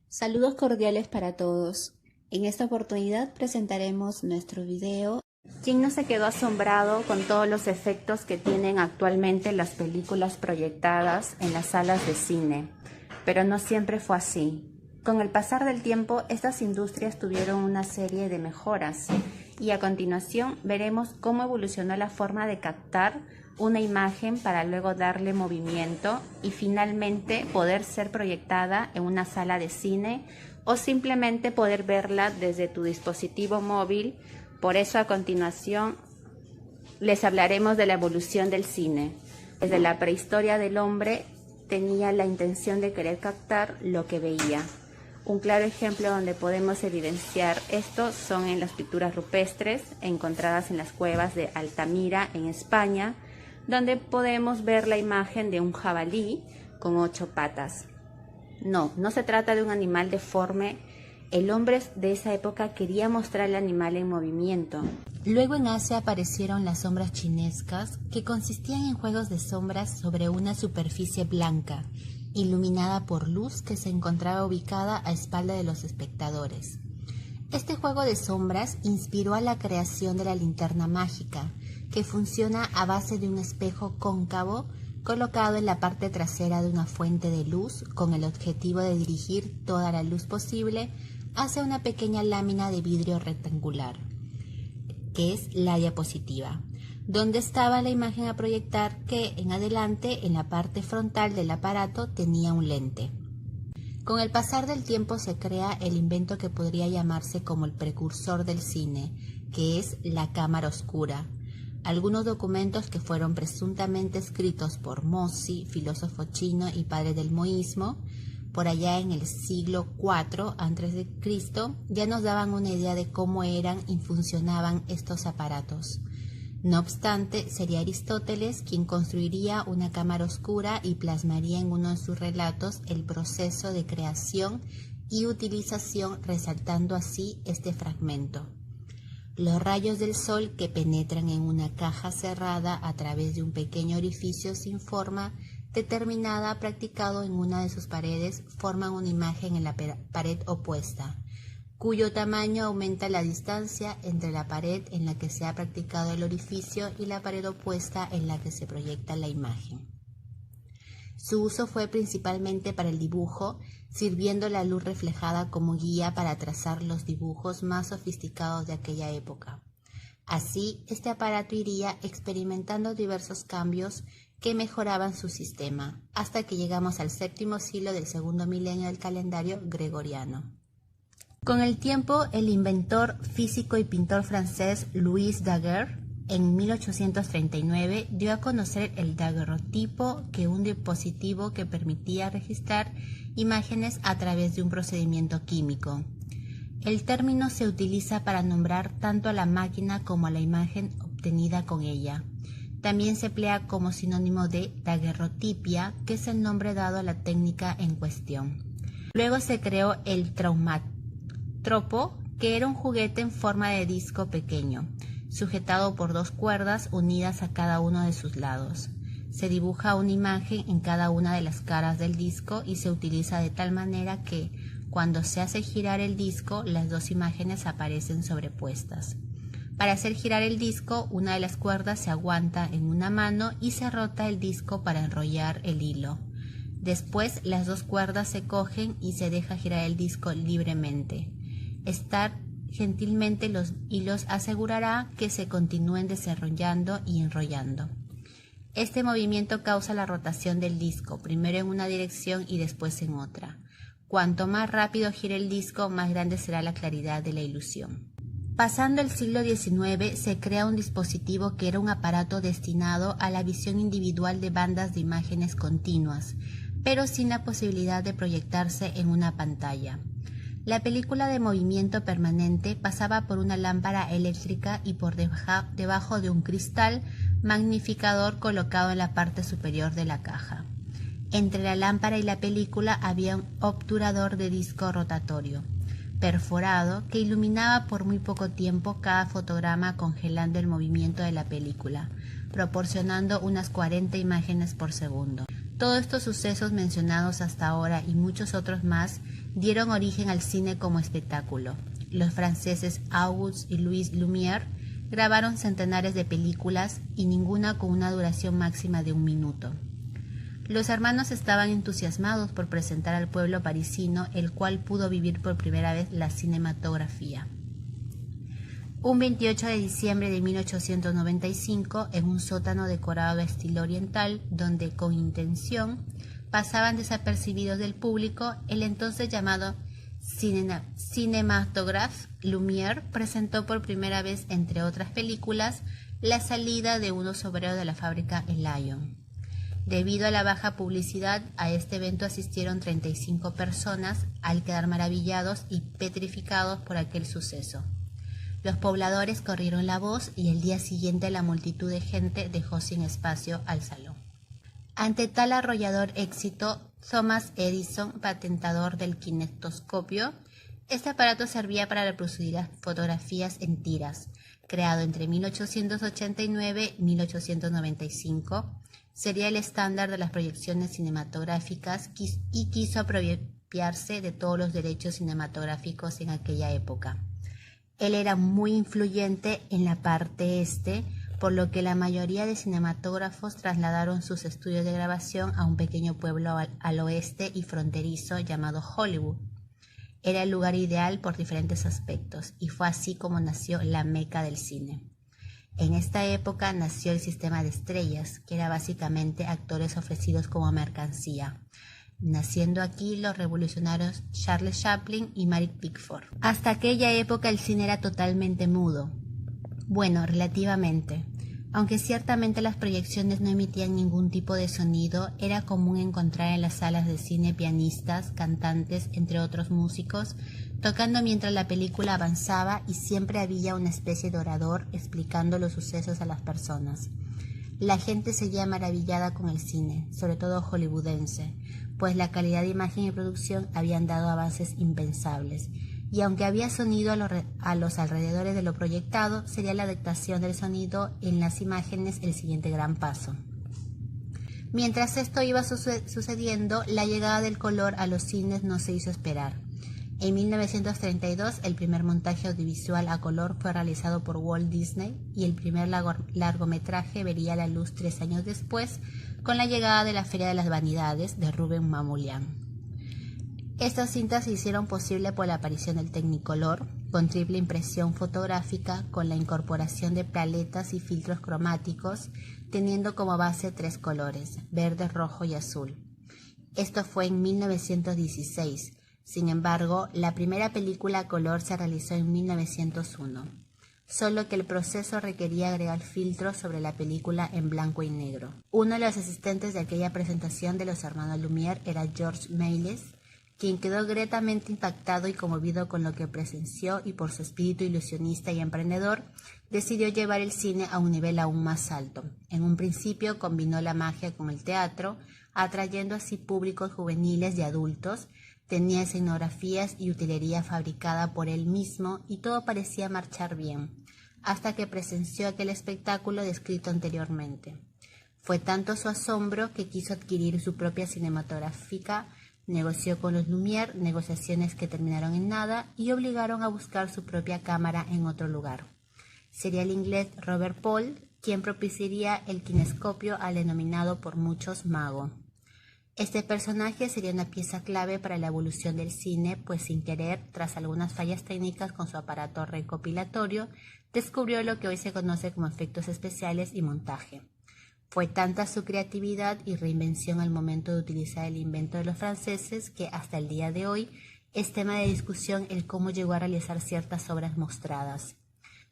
Saludos cordiales para todos. En esta oportunidad presentaremos nuestro video. ¿Quién no se quedó asombrado con todos los efectos que tienen actualmente las películas proyectadas en las salas de cine? Pero no siempre fue así. Con el pasar del tiempo, estas industrias tuvieron una serie de mejoras y a continuación veremos cómo evolucionó la forma de captar una imagen para luego darle movimiento y finalmente poder ser proyectada en una sala de cine o simplemente poder verla desde tu dispositivo móvil. Por eso a continuación les hablaremos de la evolución del cine. Desde la prehistoria del hombre tenía la intención de querer captar lo que veía. Un claro ejemplo donde podemos evidenciar esto son en las pinturas rupestres encontradas en las cuevas de Altamira en España, donde podemos ver la imagen de un jabalí con 8 patas. No se trata de un animal deforme. El hombre de esa época quería mostrar al animal en movimiento. Luego en Asia aparecieron las sombras chinescas, que consistían en juegos de sombras sobre una superficie blanca, iluminada por luz que se encontraba ubicada a espalda de los espectadores. Este juego de sombras inspiró a la creación de la linterna mágica, que funciona a base de un espejo cóncavo colocado en la parte trasera de una fuente de luz con el objetivo de dirigir toda la luz posible hacia una pequeña lámina de vidrio rectangular, que es la diapositiva, donde estaba la imagen a proyectar, que en adelante en la parte frontal del aparato tenía un lente. Con el pasar del tiempo se crea el invento que podría llamarse como el precursor del cine, que es la cámara oscura. Algunos documentos que fueron presuntamente escritos por Mossi, filósofo chino y padre del moísmo, por allá en el siglo IV a.C., ya nos daban una idea de cómo eran y funcionaban estos aparatos. No obstante, sería Aristóteles quien construiría una cámara oscura y plasmaría en uno de sus relatos el proceso de creación y utilización, resaltando así este fragmento. Los rayos del sol que penetran en una caja cerrada a través de un pequeño orificio sin forma determinada practicado en una de sus paredes forman una imagen en la pared opuesta, cuyo tamaño aumenta la distancia entre la pared en la que se ha practicado el orificio y la pared opuesta en la que se proyecta la imagen. Su uso fue principalmente para el dibujo, sirviendo la luz reflejada como guía para trazar los dibujos más sofisticados de aquella época. Así, este aparato iría experimentando diversos cambios que mejoraban su sistema, hasta que llegamos al séptimo siglo del segundo milenio del calendario gregoriano. Con el tiempo, el inventor, físico y pintor francés Louis Daguerre, en 1839, dio a conocer el daguerrotipo, que es un dispositivo que permitía registrar imágenes a través de un procedimiento químico. El término se utiliza para nombrar tanto a la máquina como a la imagen obtenida con ella. También se emplea como sinónimo de daguerrotipia, que es el nombre dado a la técnica en cuestión. Luego se creó el traumatropo, que era un juguete en forma de disco pequeño, sujetado por 2 cuerdas unidas a cada uno de sus lados. Se dibuja una imagen en cada una de las caras del disco y se utiliza de tal manera que, cuando se hace girar el disco, las 2 imágenes aparecen sobrepuestas. Para hacer girar el disco, una de las cuerdas se aguanta en una mano y se rota el disco para enrollar el hilo. Después, las 2 cuerdas se cogen y se deja girar el disco libremente. Gentilmente los hilos asegurará que se continúen desarrollando y enrollando. Este movimiento causa la rotación del disco, primero en una dirección y después en otra. Cuanto más rápido gire el disco, más grande será la claridad de la ilusión. Pasando el siglo XIX, se crea un dispositivo que era un aparato destinado a la visión individual de bandas de imágenes continuas, pero sin la posibilidad de proyectarse en una pantalla. La película de movimiento permanente pasaba por una lámpara eléctrica y por debajo de un cristal magnificador colocado en la parte superior de la caja. Entre la lámpara y la película había un obturador de disco rotatorio, perforado, que iluminaba por muy poco tiempo cada fotograma, congelando el movimiento de la película, proporcionando unas 40 imágenes por segundo. Todos estos sucesos mencionados hasta ahora y muchos otros más dieron origen al cine como espectáculo. Los franceses Auguste y Louis Lumière grabaron centenares de películas y ninguna con una duración máxima de 1 minuto. Los hermanos estaban entusiasmados por presentar al pueblo parisino, el cual pudo vivir por primera vez la cinematografía. Un 28 de diciembre de 1895, en un sótano decorado de estilo oriental, donde con intención pasaban desapercibidos del público, el entonces llamado Cinématographe Lumière presentó por primera vez, entre otras películas, la salida de unos obreros de la fábrica El Lyon. Debido a la baja publicidad, a este evento asistieron 35 personas, al quedar maravillados y petrificados por aquel suceso. Los pobladores corrieron la voz y el día siguiente la multitud de gente dejó sin espacio al salón. Ante tal arrollador éxito, Thomas Edison, patentador del kinetoscopio, este aparato servía para reproducir las fotografías en tiras. Creado entre 1889 y 1895, sería el estándar de las proyecciones cinematográficas y quiso apropiarse de todos los derechos cinematográficos en aquella época. Él era muy influyente en la parte este, por lo que la mayoría de cinematógrafos trasladaron sus estudios de grabación a un pequeño pueblo al oeste y fronterizo llamado Hollywood. Era el lugar ideal por diferentes aspectos, y fue así como nació la meca del cine. En esta época nació el sistema de estrellas, que era básicamente actores ofrecidos como mercancía, naciendo aquí los revolucionarios Charles Chaplin y Mary Pickford. Hasta aquella época el cine era totalmente mudo. Bueno, relativamente. Aunque ciertamente las proyecciones no emitían ningún tipo de sonido, era común encontrar en las salas de cine pianistas, cantantes, entre otros músicos, tocando mientras la película avanzaba, y siempre había una especie de orador explicando los sucesos a las personas. La gente seguía maravillada con el cine, sobre todo hollywoodense, pues la calidad de imagen y producción habían dado avances impensables. Y aunque había sonido a los alrededores de lo proyectado, sería la adaptación del sonido en las imágenes el siguiente gran paso. Mientras esto iba sucediendo, la llegada del color a los cines no se hizo esperar. En 1932, el primer montaje audiovisual a color fue realizado por Walt Disney, y el primer largometraje vería la luz 3 años después, con la llegada de la Feria de las Vanidades de Rubén Mamoulian. Estas cintas se hicieron posible por la aparición del Technicolor, con triple impresión fotográfica, con la incorporación de paletas y filtros cromáticos, teniendo como base 3 colores, verde, rojo y azul. Esto fue en 1916. Sin embargo, la primera película a color se realizó en 1901, solo que el proceso requería agregar filtros sobre la película en blanco y negro. Uno de los asistentes de aquella presentación de los hermanos Lumière era George Méliès, quien quedó gratamente impactado y conmovido con lo que presenció, y por su espíritu ilusionista y emprendedor, decidió llevar el cine a un nivel aún más alto. En un principio combinó la magia con el teatro, atrayendo así públicos juveniles y adultos. Tenía escenografías y utilería fabricada por él mismo, y todo parecía marchar bien, hasta que presenció aquel espectáculo descrito anteriormente. Fue tanto su asombro que quiso adquirir su propia cinematográfica. Negoció con los Lumière, negociaciones que terminaron en nada y obligaron a buscar su propia cámara en otro lugar. Sería el inglés Robert Paul quien propiciaría el kinescopio al denominado por muchos mago. Este personaje sería una pieza clave para la evolución del cine, pues sin querer, tras algunas fallas técnicas con su aparato recopilatorio, descubrió lo que hoy se conoce como efectos especiales y montaje. Fue tanta su creatividad y reinvención al momento de utilizar el invento de los franceses que hasta el día de hoy es tema de discusión el cómo llegó a realizar ciertas obras mostradas.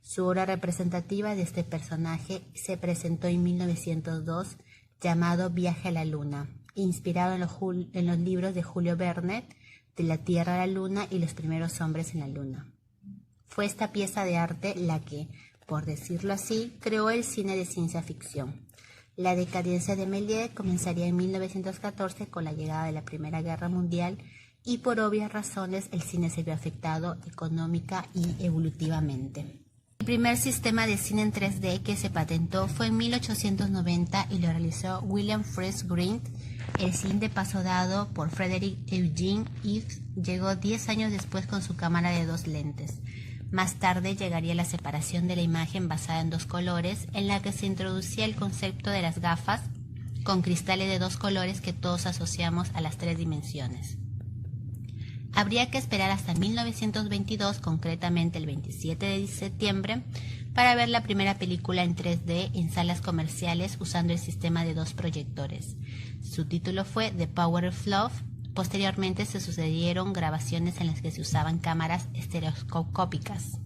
Su obra representativa de este personaje se presentó en 1902, llamado Viaje a la Luna, inspirado en los libros de Julio Verne, De la Tierra a la Luna y Los primeros hombres en la Luna. Fue esta pieza de arte la que, por decirlo así, creó el cine de ciencia ficción. La decadencia de Méliès comenzaría en 1914 con la llegada de la Primera Guerra Mundial, y por obvias razones el cine se vio afectado económica y evolutivamente. El primer sistema de cine en 3D que se patentó fue en 1890 y lo realizó William Friese Greene. El siguiente paso dado por Frederick Eugene Ives llegó 10 años después con su cámara de 2 lentes. Más tarde llegaría la separación de la imagen basada en 2 colores, en la que se introducía el concepto de las gafas con cristales de 2 colores que todos asociamos a las 3 dimensiones. Habría que esperar hasta 1922, concretamente el 27 de septiembre, para ver la primera película en 3D en salas comerciales usando el sistema de 2 proyectores. Su título fue The Power of Love. Posteriormente se sucedieron grabaciones en las que se usaban cámaras estereoscópicas.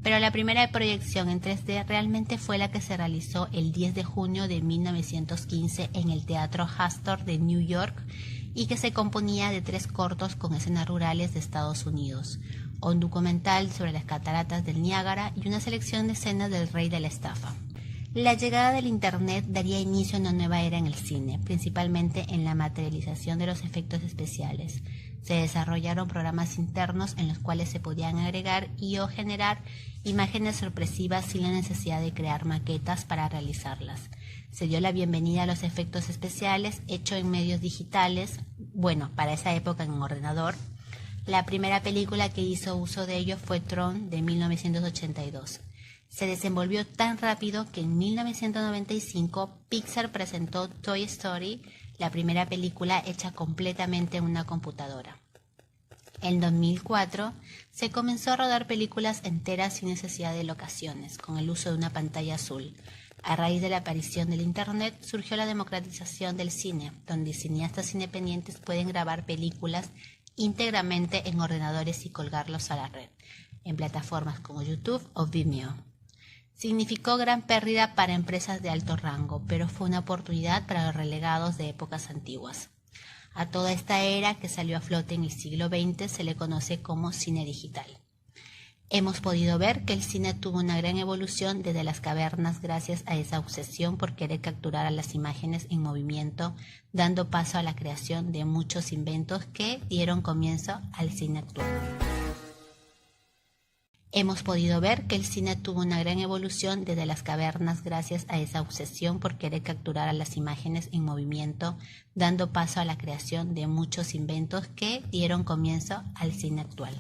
Pero la primera proyección en 3D realmente fue la que se realizó el 10 de junio de 1915 en el Teatro Astor de New York y que se componía de 3 cortos con escenas rurales de Estados Unidos, un documental sobre las cataratas del Niágara y una selección de escenas del Rey de la Estafa. La llegada del Internet daría inicio a una nueva era en el cine, principalmente en la materialización de los efectos especiales. Se desarrollaron programas internos en los cuales se podían agregar y o generar imágenes sorpresivas sin la necesidad de crear maquetas para realizarlas. Se dio la bienvenida a los efectos especiales hechos en medios digitales, para esa época en un ordenador. La primera película que hizo uso de ello fue Tron de 1982. Se desenvolvió tan rápido que en 1995 Pixar presentó Toy Story, la primera película hecha completamente en una computadora. En 2004 se comenzó a rodar películas enteras sin necesidad de locaciones, con el uso de una pantalla azul. A raíz de la aparición del Internet surgió la democratización del cine, donde cineastas independientes pueden grabar películas íntegramente en ordenadores y colgarlos a la red, en plataformas como YouTube o Vimeo. Significó gran pérdida para empresas de alto rango, pero fue una oportunidad para los relegados de épocas antiguas. A toda esta era que salió a flote en el siglo XX se le conoce como cine digital. Hemos podido ver que el cine tuvo una gran evolución desde las cavernas gracias a esa obsesión por querer capturar a las imágenes en movimiento, dando paso a la creación de muchos inventos que dieron comienzo al cine actual. Hemos podido ver que el cine tuvo una gran evolución desde las cavernas gracias a esa obsesión por querer capturar a las imágenes en movimiento, dando paso a la creación de muchos inventos que dieron comienzo al cine actual.